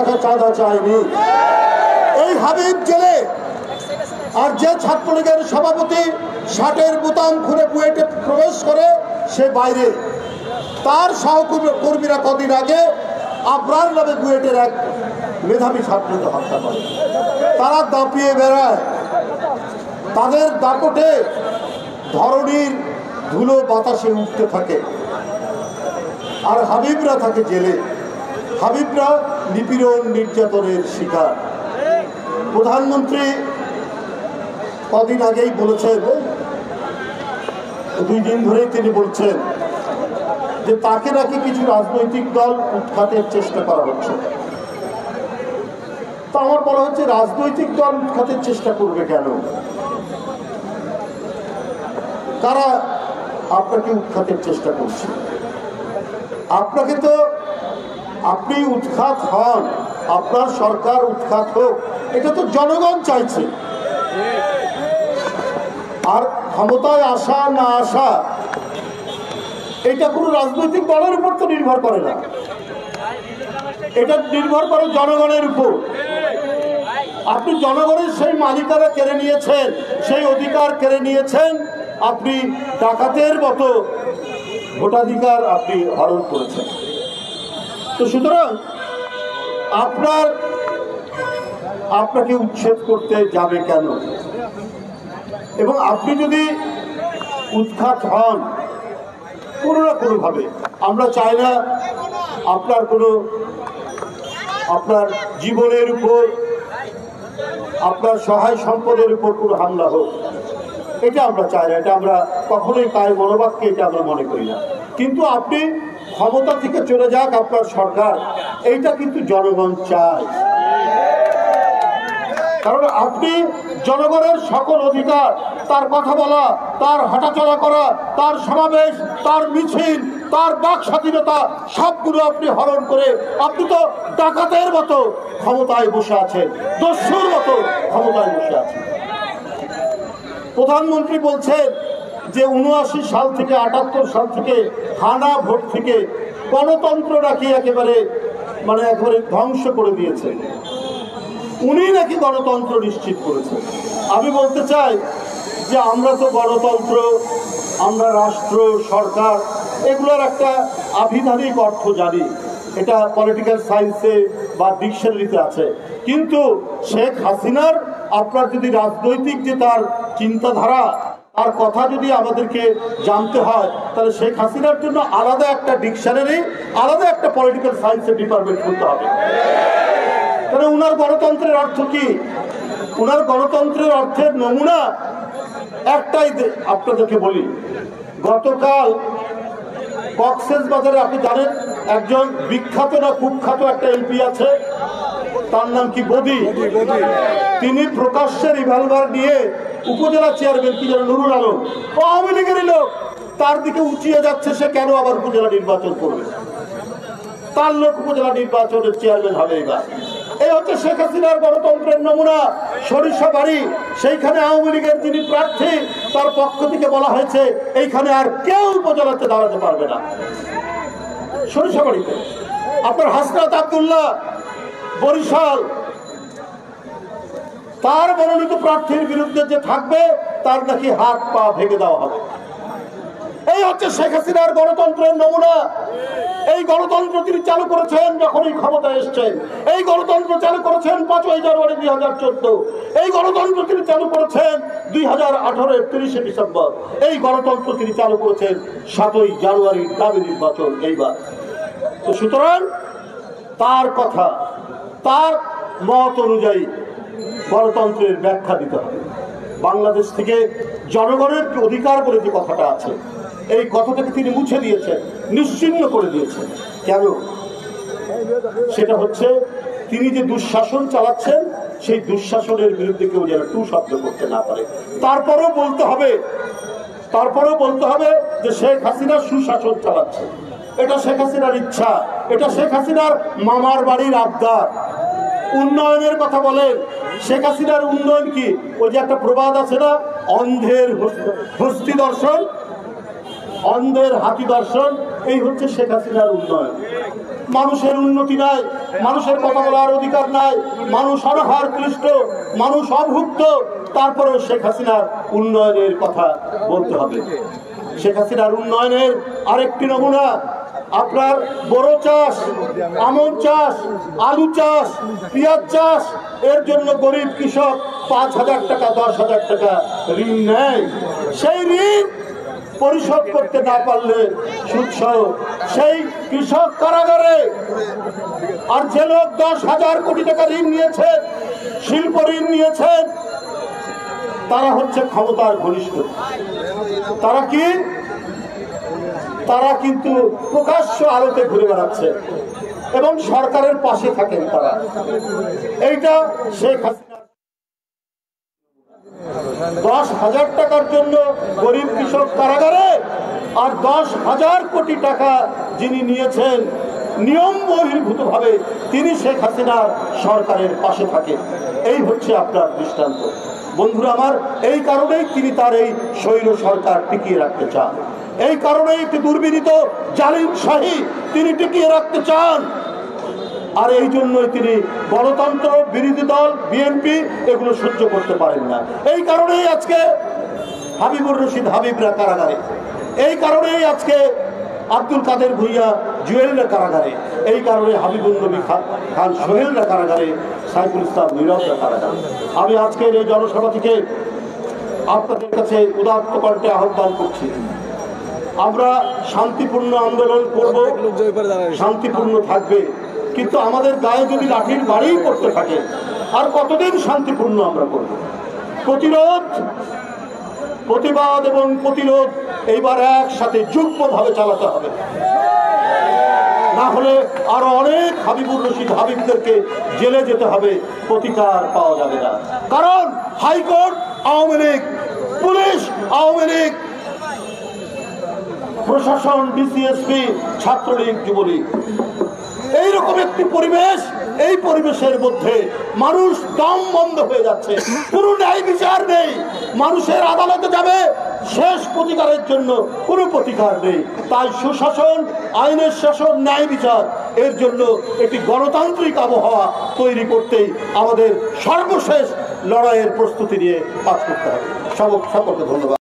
টাকা চাঁদা চায়নি। এই হাবিব জেলে আর যে ছাত্রলীগের সভাপতি শার্টের বোতাম খুলে বুয়েটে প্রবেশ করে সে বাইরে, তার সহকর্মীরা কদিন আগে আবরার নামে বুয়েটের এক মেধাবী ছাত্রকে হত্যা করে। তারা দাপিয়ে বেড়ায়, তাদের দাপটে ধরনীর ধুলো বাতাসে উঠতে থাকে, আর হাবিবরা থাকে জেলে। হাবিবরা নিপীড়ন নির্যাতনের শিকার। প্রধানমন্ত্রী কদিন আগেই বলেছেন, 2 দিন ধরেই তিনি বলছেন যে তাকে নাকি কিছু রাজনৈতিক দল উৎখাতের চেষ্টা করা হচ্ছে। তা আমার বলা হচ্ছে, রাজনৈতিক দল উৎখাতের চেষ্টা করবে কেন? তারা আপনাকে উৎখাতের চেষ্টা করছে। আপনাকে তো, আপনি উৎখাত হন, আপনার সরকার উৎখাত হোক, এটা তো জনগণ চাইছে। আর ক্ষমতায় আসা না আসা এটা কোনো রাজনৈতিক দলের উপর তো নির্ভর করে না, এটা নির্ভর করে জনগণের উপর। আপনি জনগণের সেই মালিকানা কেড়ে নিয়েছেন, সেই অধিকার কেড়ে নিয়েছেন, আপনি ডাকাতের মতো ভোটাধিকার আপনি হরণ করেছেন। তো সুতরাং আপনাকে উচ্ছেদ করতে যাবে কেন? এবং আপনি যদি উৎখাত হন কোনো না কোনোভাবে, আমরা চাই না আপনার জীবনের উপর, আপনার সহায় সম্পদের উপর কোনো হামলা হোক, এটা আমরা চাই না। এটা আমরা কখনোই কায় মনোবাক্যে এটা আমরা মনে করি না। কিন্তু আপনি ক্ষমতা থেকে চলে যাক আপনার সরকার, এইটা কিন্তু জনগণ চায়। কারণ আপনি জনগণের সকল অধিকার, তার কথা বলা, তার হাঁটাচলা করা, তার সমাবেশ, তার মিছিল, তার বাক স্বাধীনতা সবগুলো আপনি হরণ করে আপনি তো ডাকাতের মতো ক্ষমতায় বসে আছেন, দস্যুর মতো ক্ষমতায় বসে আছেন। প্রধানমন্ত্রী বলছেন যে 79 সাল থেকে 78 সাল থেকে হানা ভোট থেকে গণতন্ত্র নাকি একেবারে ধ্বংস করে দিয়েছে। উনি নাকি গণতন্ত্র নিশ্চিত করেছেন। আমি বলতে চাই যে আমরা তো গণতন্ত্র, আমরা রাষ্ট্র, সরকার, এগুলোর একটা আভিধানিক অর্থ জানি, এটা পলিটিক্যাল সায়েন্সে বা ডিকশনারিতে আছে। কিন্তু শেখ হাসিনার আপনার যদি রাজনৈতিক যে তার চিন্তাধারা, তার কথা যদি আমাদেরকে জানতে হয়, তাহলে শেখ হাসিনার জন্য আলাদা একটা ডিকশনারি, আলাদা একটা পলিটিক্যাল সায়েন্সের ডিপার্টমেন্ট খুলতে হবে। কারণ উনার গণতন্ত্রের অর্থ কি? উনার গণতন্ত্রের অর্থের নমুনা একটাই আপনাদেরকে বলি। গতকাল কক্সবাজারে আপনি জানেন একজন বিখ্যাত না কুখ্যাত একটা এমপি আছে, তার নাম কি বদি। তিনি প্রকাশ্যে রিভলভার নিয়ে উপজেলা চেয়ারম্যান কি যেন নুরুল আলম, আওয়ামী লীগেরই লোক, তার দিকে উঁচিয়ে যাচ্ছে সে কেন আবার উপজেলা নির্বাচন করবে, তার লোক উপজেলা নির্বাচনের চেয়ারম্যান হবে। এবার এই হচ্ছে শেখ হাসিনার গণতন্ত্রের নমুনা। সরিষাবাড়ি, সেইখানে আওয়ামী লীগের যিনি প্রার্থী, তার পক্ষ থেকে বলা হয়েছে এইখানে আর কেউ উপজেলাতে দাঁড়াতে পারবে না। সরিষাবাড়িতে আপনার হাসনাত আব্দুল্লাহ বরিশাল, তার মনোনীত প্রার্থীর বিরুদ্ধে যে থাকবে তার নাকি হাত পা ভেঙে দেওয়া হবে। এই হচ্ছে শেখ হাসিনার গণতন্ত্রের নমুনা। এই গণতন্ত্র তিনি চালু করেছেন যখনই ক্ষমতায় এসছেন। এই গণতন্ত্র চালু করেছেন 5ই জানুয়ারি 2014। এই গণতন্ত্র তিনি চালু করেছেন 2018-এর 30শে ডিসেম্বর। এই গণতন্ত্র তিনি চালু করেছেন 7ই জানুয়ারির দাবি নির্বাচন এইবার। তো সুতরাং তার কথা, তার মত অনুযায়ী গণতন্ত্রের ব্যাখ্যা দিতে হবে। বাংলাদেশ থেকে জনগণের অধিকার বলে যে কথাটা আছে, এই কথাটাকে তিনি মুছে দিয়েছেন, নিশ্চিহ্ন করে দিয়েছেন। কেন? সেটা হচ্ছে তিনি যে দুঃশাসন চালাচ্ছেন, সেই দুঃশাসনের বিরুদ্ধে কেউ যেন টু শব্দ করতে না পারে। তারপরেও বলতে হবে যে শেখ হাসিনা সুশাসন চালাচ্ছে। এটা শেখ হাসিনার ইচ্ছা, এটা শেখ হাসিনার মামার বাড়ির আবদার। উন্নয়নের কথা বলেন, শেখ হাসিনার উন্নয়ন কি? ওই যে একটা প্রবাদ আছে না, অন্ধের হস্তি দর্শন, অন্ধের হাতি দর্শন। এই হচ্ছে শেখ হাসিনার উন্নয়ন। মানুষের উন্নতি নাই, মানুষের কথা বলার অধিকার নাই, মানুষ অনাহার ক্লিষ্ট, মানুষ অভুক্ত, তারপরেও শেখ হাসিনার উন্নয়নের কথা বলতে হবে। শেখ হাসিনার উন্নয়নের আরেকটি নমুনা আপনার বড় চাষ, আমন চাষ, আলু চাষ, পেঁয়াজ চাষ, এর জন্য গরিব কৃষক 5,000 টাকা 10,000 টাকা ঋণ নেয়। সেই ঋণ পরিশোধ করতে না পারলে সুদসহ সেই কৃষক কারাগারে। আর যে লোক 10,000 কোটি টাকা ঋণ নিয়েছেন, শিল্প ঋণ নিয়েছেন, তারা হচ্ছে ক্ষমতার ঘনিষ্ঠ। তারা কি? তারা কিন্তু প্রকাশ্য আলোতে ঘুরে বেড়াচ্ছে এবং সরকারের পাশে থাকেন তারা। এইটা শেখ হাসিনা 10,000 টাকার জন্য গরিব কৃষক কারাগারে, আর 10,000 কোটি টাকা যিনি নিয়েছেন নিয়ম বহির্ভূত ভাবে, তিনি শেখ হাসিনার সরকারের পাশে থাকেন। এই হচ্ছে আপনার দৃষ্টান্ত। বন্ধুরা আমার, এই কারণেই তিনি তার এই স্বৈর সরকার টিকিয়ে রাখতে চান। এই কারণে একটি দুর্বিনীত জালিম শাহী তিনি টিকিয়ে রাখতে চান। আর এই জন্যই তিনি গণতন্ত্র বিরোধী দল বিএনপি এগুলো সহ্য করতে পারেন না। এই কারণেই আজকে হাবিবুর রশিদ হাবিবরা কারাগারে, এই কারণেই আজকে আব্দুল কাদের ভূঁইয়া জুয়েলরা কারাগারে, এই কারণে হাবিবুল নবী খান সোহেলরা কারাগারে, সাইফুল ইসলাম নীরবরা কারাগারে। আমি আজকের এই জনসভা থেকে আপনাদের কাছে উদাত্ত কণ্ঠে আহ্বান করছি, আমরা শান্তিপূর্ণ আন্দোলন করব, শান্তিপূর্ণ থাকবে, কিন্তু আমাদের গায়ে যদি লাঠির বাড়িই করতে থাকে আর কতদিন শান্তিপূর্ণ আমরা করব? প্রতিরোধ, প্রতিবাদ এবং প্রতিরোধ এইবার একসাথে যুগ্মভাবে চালাতে হবে, না হলে আরো অনেক হাবিবুর রশিদ হাবিবদেরকে জেলে যেতে হবে, প্রতিকার পাওয়া যাবে না। কারণ হাইকোর্ট আওয়ামী লীগ, পুলিশ আওয়ামী লীগ, প্রশাসন ডিসিএসপি ছাত্রলীগ যুবলীগ, এইরকম একটি পরিবেশ, এই পরিবেশের মধ্যে মানুষ দম বন্ধ হয়ে যাচ্ছে, কোনো ন্যায় বিচার নেই। মানুষের আদালতে যাবে, শেষ প্রতিকারের জন্য কোনো প্রতিকার নেই। তাই সুশাসন, আইনের শাসন, ন্যায় বিচার, এর জন্য একটি গণতান্ত্রিক আবহাওয়া তৈরি করতেই আমাদের সর্বশেষ লড়াইয়ের প্রস্তুতি নিয়ে কাজ করতে হবে। সকলকে ধন্যবাদ।